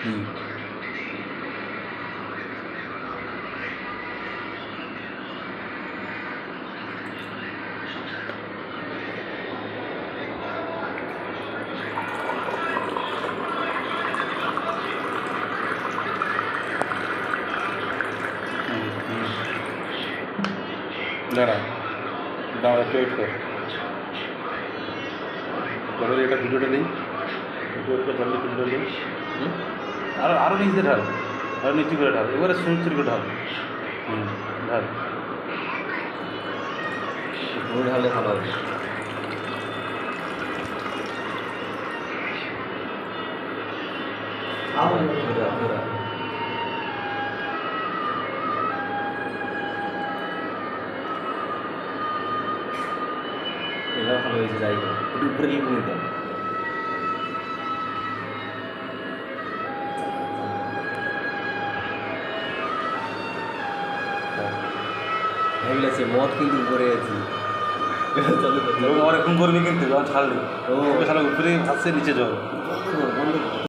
হুম। দাঁড়া, দাঁড়া, একটু ওয়েট কর। তারপরে এটা ভিডিওটা নেই, ভিডিওটা ধরলে ভিডিওটা নেই। আরও নিচে ঢাল, আরও নিচু করে ঢাল, এবারে সুন্দর করে ঢাল। ঢাল। পুরো ঢালে ভালো হবে। এবার ভালো হয়েছে, যাই হোক একটু উপরে গিয়ে কমে দাও। ভেবে লাগছে মদ কিন্তু উপরে আছি। লোক আমার এরকম করবি কিন্তু যখন ছাড়লি, ও ছাড়া উপরে ভাসছে নিচে জল।